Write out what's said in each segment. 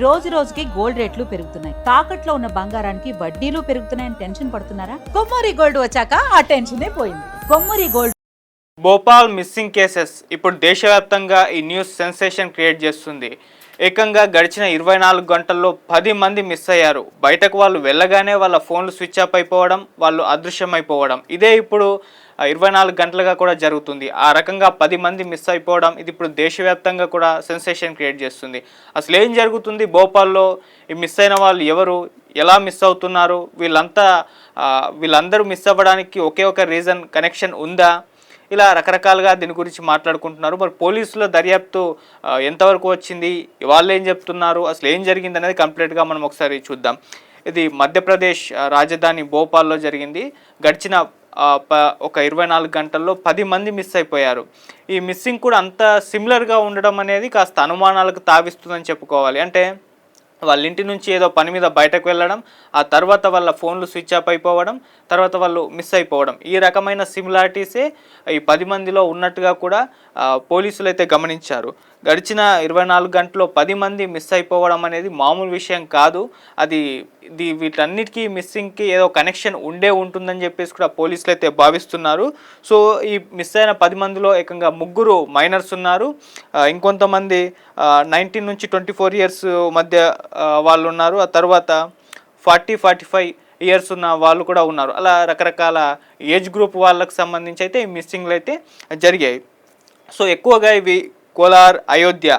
రోజు రోజుకి గోల్డ్ రేట్లు పెరుగుతున్నాయి. తాకట్లో ఉన్న బంగారానికి వడ్డీలు పెరుగుతున్నాయని టెన్షన్ పడుతున్నారా? కొమ్మూరి గోల్డ్ వచ్చాక ఆ టెన్షనే పోయింది. Kommuri gold. Bhopal missing cases ఇప్పుడు దేశవ్యాప్తంగా ఈ న్యూస్ సెన్సేషన్ క్రియేట్ చేస్తుంది. ఏకంగా గడిచిన 24 గంటల్లో 10 మంది మిస్ అయ్యారు. బయటకు వాళ్ళు వెళ్ళగానే వాళ్ళ ఫోన్లు స్విచ్ ఆఫ్ అయిపోవడం, వాళ్ళు అదృశ్యమైపోవడం, ఇదే ఇప్పుడు 24 గంటలుగా కూడా జరుగుతుంది. ఆ రకంగా 10 మంది మిస్ అయిపోవడం ఇది ఇప్పుడు దేశవ్యాప్తంగా కూడా సెన్సేషన్ క్రియేట్ చేస్తుంది. అసలు ఏం జరుగుతుంది భోపాల్లో? ఈ మిస్ అయిన వాళ్ళు ఎవరు, ఎలా మిస్ అవుతున్నారు, వీళ్ళందరూ మిస్ అవ్వడానికి ఒకే ఒక రీజన్, కనెక్షన్ ఉందా? ఇలా రకరకాలుగా దీని గురించి మాట్లాడుకుంటున్నారు. మరి పోలీసుల దర్యాప్తు ఎంతవరకు వచ్చింది, వాళ్ళు ఏం చెప్తున్నారు, అసలు ఏం జరిగింది అనేది కంప్లీట్గా మనం ఒకసారి చూద్దాం. ఇది మధ్యప్రదేశ్ రాజధాని భోపాల్లో జరిగింది. గడిచిన ఒక 24 గంటల్లో 10 మంది మిస్ అయిపోయారు. ఈ మిస్సింగ్ కూడా అంత సిమిలర్గా ఉండడం అనేది కాస్త అనుమానాలకు తావిస్తుందని చెప్పుకోవాలి. అంటే వాళ్ళ ఇంటి నుంచి ఏదో పని మీద బయటకు వెళ్ళడం, ఆ తర్వాత వాళ్ళ ఫోన్లు స్విచ్ ఆఫ్ అయిపోవడం, తర్వాత వాళ్ళు మిస్ అయిపోవడం, ఈ రకమైన సిమిలారిటీసే ఈ 10 మందిలో ఉన్నట్టుగా కూడా పోలీసులు అయితే గమనించారు. గడిచిన 24 గంటల్లో 10 మంది మిస్ అయిపోవడం అనేది మామూలు విషయం కాదు. వీటన్నిటికీ మిస్సింగ్కి ఏదో కనెక్షన్ ఉంటుందని చెప్పేసి కూడా పోలీసులు అయితే భావిస్తున్నారు. సో ఈ మిస్ అయిన 10 మందిలో ఏకంగా 3 మైనర్స్ ఉన్నారు. ఇంకొంతమంది 19 నుంచి 24 ఇయర్స్ మధ్య వాళ్ళు ఉన్నారు. ఆ తర్వాత 40-45 ఇయర్స్ ఉన్న వాళ్ళు కూడా ఉన్నారు. అలా రకరకాల ఏజ్ గ్రూప్ వాళ్ళకు సంబంధించి అయితే ఈ మిస్సింగ్లు అయితే జరిగాయి. సో ఎక్కువగా ఇవి కోలార్, అయోధ్య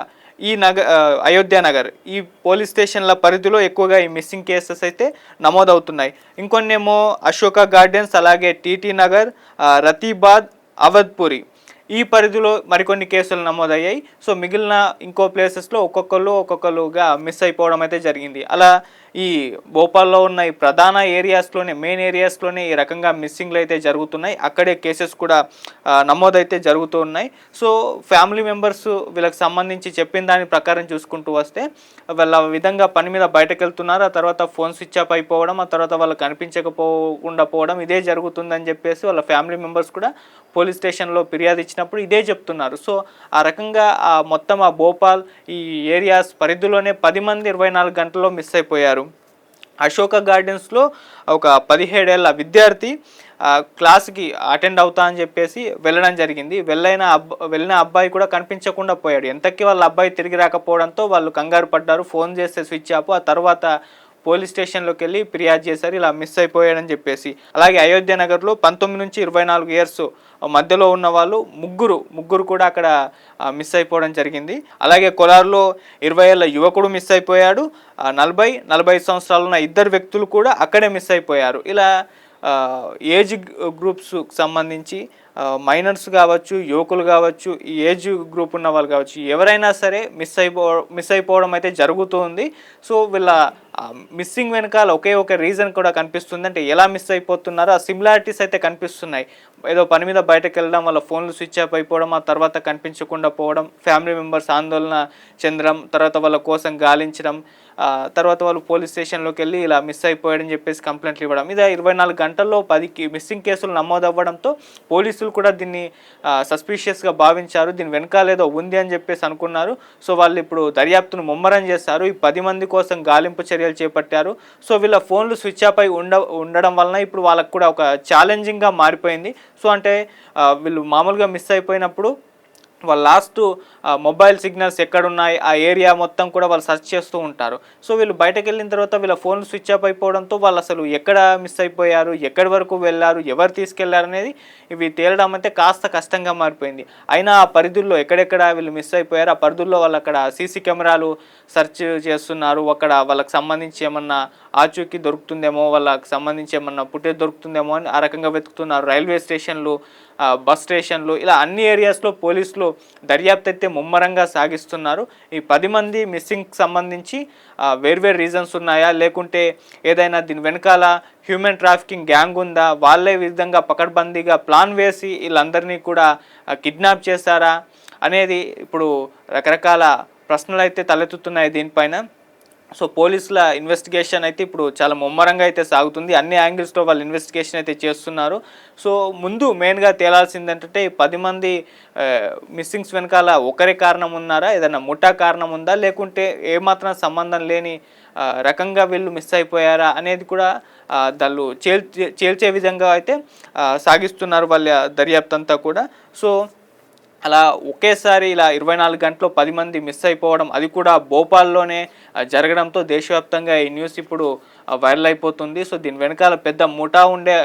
నగర్ ఈ పోలీస్ స్టేషన్ల పరిధిలో ఎక్కువగా ఈ మిస్సింగ్ కేసెస్ అయితే నమోదవుతున్నాయి. ఇంకొన్నేమో అశోక గార్డెన్స్, అలాగే టీటీ నగర్, రతీబాద్, అవధ్పురి ఈ పరిధిలో మరికొన్ని కేసులు నమోదయ్యాయి. సో మిగిలిన ఇంకో ప్లేసెస్లో ఒక్కొక్కరుగా మిస్ అయిపోవడం అయితే జరిగింది. అలా ఈ భోపాల్లో ఉన్న ఈ ప్రధాన మెయిన్ ఏరియాస్లోనే ఈ రకంగా మిస్సింగ్లు అయితే జరుగుతున్నాయి. అక్కడే కేసెస్ కూడా నమోదైతే జరుగుతూ ఉన్నాయి. సో ఫ్యామిలీ మెంబర్స్ వీళ్ళకి సంబంధించి చెప్పిన దాని ప్రకారం చూసుకుంటూ వస్తే వాళ్ళ విధంగా పని మీద బయటకు వెళ్తున్నారు, ఆ తర్వాత ఫోన్ స్విచ్ ఆఫ్ అయిపోవడం, ఆ తర్వాత వాళ్ళు కనిపించకపోకుండా పోవడం, ఇదే జరుగుతుందని చెప్పేసి వాళ్ళ ఫ్యామిలీ మెంబర్స్ కూడా పోలీస్ స్టేషన్లో ఫిర్యాదు ఇచ్చినప్పుడు ఇదే చెప్తున్నారు. సో ఆ రకంగా మొత్తం ఆ భోపాల్ ఈ ఏరియాస్ పరిధిలోనే 10 మంది 24 గంటల్లో మిస్ అయిపోయారు. అశోక గార్డెన్స్లో ఒక 17 ఏళ్ల విద్యార్థి క్లాస్కి అటెండ్ అవుతా అని చెప్పేసి వెళ్ళడం జరిగింది. వెళ్ళిన అబ్బాయి కూడా కనిపించకుండా పోయాడు. ఎంతకీ వాళ్ళ అబ్బాయి తిరిగి రాకపోవడంతో వాళ్ళు కంగారు పడ్డారు. ఫోన్ చేస్తే స్విచ్ ఆఫ్. ఆ తర్వాత పోలీస్ స్టేషన్లోకి వెళ్ళి ఫిర్యాదు చేశారు, ఇలా మిస్ అయిపోయాడని చెప్పేసి. అలాగే అయోధ్య నగర్లో 19 నుంచి 24 ఇయర్స్ మధ్యలో ఉన్న వాళ్ళు ముగ్గురు కూడా అక్కడ మిస్ అయిపోవడం జరిగింది. అలాగే కోలార్లో 20 ఏళ్ల యువకుడు మిస్ అయిపోయాడు. 40-45 సంవత్సరాలు ఉన్న 2 వ్యక్తులు కూడా అక్కడే మిస్ అయిపోయారు. ఇలా ఏజ్ గ్రూప్స్ సంబంధించి మైనర్స్ కావచ్చు, యువకులు కావచ్చు, ఈ ఏజ్ గ్రూప్ ఉన్న వాళ్ళు కావచ్చు, ఎవరైనా సరే మిస్ అయిపోవడం అయితే జరుగుతుంది. సో వీళ్ళ మిస్సింగ్ వెనకాల ఒకే ఒక రీజన్ కూడా కనిపిస్తుంది. అంటే ఎలా మిస్ అయిపోతున్నారో ఆ సిమిలారిటీస్ అయితే కనిపిస్తున్నాయి. ఏదో పని మీద బయటకు వెళ్ళడం, వాళ్ళ ఫోన్లు స్విచ్ ఆఫ్ అయిపోవడం, ఆ తర్వాత కనిపించకుండా పోవడం, ఫ్యామిలీ మెంబర్స్ ఆందోళన చెందడం, తర్వాత వాళ్ళ కోసం గాలించడం, తర్వాత వాళ్ళు పోలీస్ స్టేషన్లోకి వెళ్ళి ఇలా మిస్ అయిపోయాడని చెప్పేసి కంప్లైంట్లు ఇవ్వడం. ఇది 24 గంటల్లో 10 మిస్సింగ్ కేసులు నమోదవ్వడంతో పోలీసులు కూడా దీన్ని సస్పీషియస్గా భావించారు. దీని వెనకాలేదో ఉంది అని చెప్పేసి అనుకున్నారు. సో వాళ్ళు ఇప్పుడు దర్యాప్తును ముమ్మరం చేశారు. ఈ 10 మంది కోసం గాలింపు చర్యలు చేపట్టారు. సో వీళ్ళ ఫోన్లు స్విచ్ ఆఫ్ అయి ఉండడం వలన ఇప్పుడు వాళ్ళకు కూడా ఒక ఛాలెంజింగ్గా మారిపోయింది. సో అంటే వీళ్ళు మామూలుగా మిస్ అయిపోయినప్పుడు వాళ్ళ లాస్ట్ మొబైల్ సిగ్నల్స్ ఎక్కడున్నాయి, ఆ ఏరియా మొత్తం కూడా వాళ్ళు సెర్చ్ చేస్తూ ఉంటారు. సో వీళ్ళు బయటకు వెళ్ళిన తర్వాత వీళ్ళ ఫోన్లు స్విచ్ ఆఫ్ అయిపోవడంతో వాళ్ళు అసలు ఎక్కడ మిస్ అయిపోయారు, ఎక్కడి వరకు వెళ్ళారు, ఎవరు తీసుకెళ్లారు అనేది ఇవి తేలడం అయితే కాస్త కష్టంగా మారిపోయింది. అయినా ఆ పరిధుల్లో ఎక్కడెక్కడ వీళ్ళు మిస్ అయిపోయారు, ఆ పరిధుల్లో వాళ్ళు అక్కడ సీసీ కెమెరాలు సెర్చ్ చేస్తున్నారు. అక్కడ వాళ్ళకి సంబంధించి ఏమన్నా ఆచూకీ దొరుకుతుందేమో, వాళ్ళకి సంబంధించి ఏమన్నా ఫుటేజ్ దొరుకుతుందేమో అని ఆ రకంగా వెతుకుతున్నారు. రైల్వే స్టేషన్లు, బస్ స్టేషన్లు, ఇలా అన్ని ఏరియాస్లో పోలీసులు దర్యాప్తు అయితే ముమ్మరంగా సాగిస్తున్నారు. ఈ 10 మంది మిస్సింగ్కి సంబంధించి వేర్వేరు రీజన్స్ ఉన్నాయా, లేకుంటే ఏదైనా దీని వెనకాల హ్యూమన్ ట్రాఫికింగ్ గ్యాంగ్ ఉందా, వాళ్ళే విధంగా పకడ్బందీగా ప్లాన్ వేసి వీళ్ళందరినీ కూడా కిడ్నాప్ చేశారా అనేది ఇప్పుడు రకరకాల ప్రశ్నలు అయితే తలెత్తుతున్నాయి దీనిపైన. సో పోలీసుల ఇన్వెస్టిగేషన్ అయితే ఇప్పుడు చాలా ముమ్మరంగా అయితే సాగుతుంది. అన్ని యాంగిల్స్లో వాళ్ళు ఇన్వెస్టిగేషన్ అయితే చేస్తున్నారు. సో ముందు మెయిన్గా తేలాల్సింది ఏంటంటే 10 మంది మిస్సింగ్స్ వెనకాల ఒకరే కారణం ఉన్నారా, ఏదైనా ముఠా కారణం ఉందా, లేకుంటే ఏమాత్రం సంబంధం లేని రకంగా వీళ్ళు మిస్ అయిపోయారా అనేది కూడా వాళ్ళు చేల్చే విధంగా అయితే సాగిస్తున్నారు వాళ్ళ దర్యాప్తు అంతా కూడా. సో అలా ఒకేసారి ఇలా 24 గంటల్లో 10 మంది మిస్ అయిపోవడం, అది కూడా భోపాల్లోనే జరగడంతో దేశవ్యాప్తంగా ఈ న్యూస్ ఇప్పుడు వైరల్ అయిపోతుంది. సో దీని వెనకాల పెద్ద ముఠా ఉండే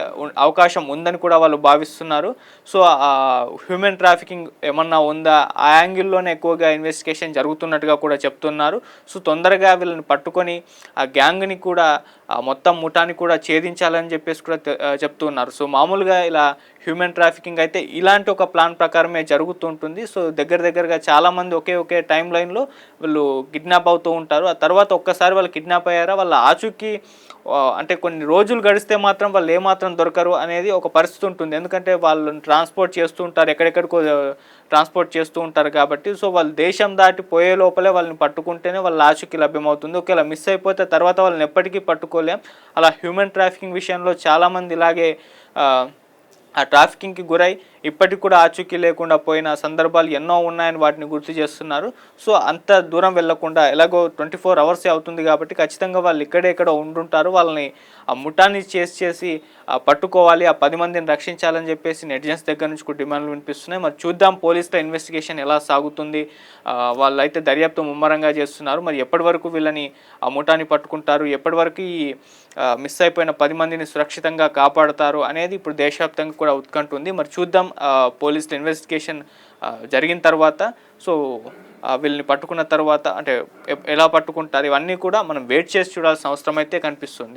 అవకాశం ఉందని కూడా వాళ్ళు భావిస్తున్నారు. సో హ్యూమన్ ట్రాఫికింగ్ ఏమన్నా ఉందా, ఆ యాంగిల్లోనే ఎక్కువగా ఇన్వెస్టిగేషన్ జరుగుతున్నట్టుగా కూడా చెప్తున్నారు. సో తొందరగా వీళ్ళని పట్టుకొని ఆ గ్యాంగ్ని కూడా మొత్తం ముఠాని కూడా ఛేదించాలని చెప్పేసి కూడా చెప్తున్నారు. సో మామూలుగా ఇలా హ్యూమన్ ట్రాఫికింగ్ అయితే ఇలాంటి ఒక ప్లాన్ ప్రకారమే జరుగుతుంటుంది. సో దగ్గరగా చాలామంది ఒకే టైం లైన్లో వీళ్ళు కిడ్నాప్ అవుతూ ఉంటారు. ఆ తర్వాత ఒక్కసారి వాళ్ళు కిడ్నాప్ అయ్యారా, వాళ్ళ ఆచూకీ అంటే కొన్ని రోజులు గడిస్తే మాత్రం వాళ్ళు ఏమాత్రం దొరకరు అనేది ఒక పరిస్థితి ఉంటుంది. ఎందుకంటే వాళ్ళని ట్రాన్స్పోర్ట్ చేస్తూ ఉంటారు, ఎక్కడెక్కడికో ట్రాన్స్పోర్ట్ చేస్తూ ఉంటారు కాబట్టి. సో వాళ్ళు దేశం దాటి పోయే లోపలే వాళ్ళని పట్టుకుంటేనే వాళ్ళ ఆచూకీ లభ్యమవుతుంది. ఒకవేళ మిస్ అయిపోతే తర్వాత వాళ్ళని ఎప్పటికీ పట్టుకోలేం. అలా హ్యూమన్ ట్రాఫికింగ్ విషయంలో చాలామంది ఇలాగే ఆ ట్రాఫికింగ్కి గురై ఇప్పటికి కూడా ఆచూకీ లేకుండా పోయిన సందర్భాలు ఎన్నో ఉన్నాయని వాటిని గుర్తు చేస్తున్నారు. సో అంత దూరం వెళ్లకుండా ఎలాగో 24 అవర్సే అవుతుంది కాబట్టి ఖచ్చితంగా వాళ్ళు ఇక్కడెక్కడ ఉండుంటారు. వాళ్ళని ఆ ముఠాన్ని చేసి పట్టుకోవాలి, ఆ 10 మందిని రక్షించాలని చెప్పేసి నెటిజన్స్ దగ్గర నుంచి కూడా డిమాండ్లు వినిపిస్తున్నాయి. మరి చూద్దాం పోలీసుల ఇన్వెస్టిగేషన్ ఎలా సాగుతుంది. వాళ్ళు అయితే దర్యాప్తు ముమ్మరంగా చేస్తున్నారు. మరి ఎప్పటి వరకు వీళ్ళని ఆ ముఠాన్ని పట్టుకుంటారు, ఎప్పటి వరకు ఈ మిస్ అయిపోయిన 10 మందిని సురక్షితంగా కాపాడుతారు అనేది ఇప్పుడు దేశవ్యాప్తంగా కూడా ఉత్కంఠ ఉంది. మరి చూద్దాం పోలీసుల ఇన్వెస్టిగేషన్ జరిగిన తర్వాత, సో వీళ్ళని పట్టుకున్న తర్వాత అంటే ఎలా పట్టుకుంటారు, ఇవన్నీ కూడా మనం వెయిట్ చేసి చూడాల్సిన అవసరం అయితే కనిపిస్తుంది.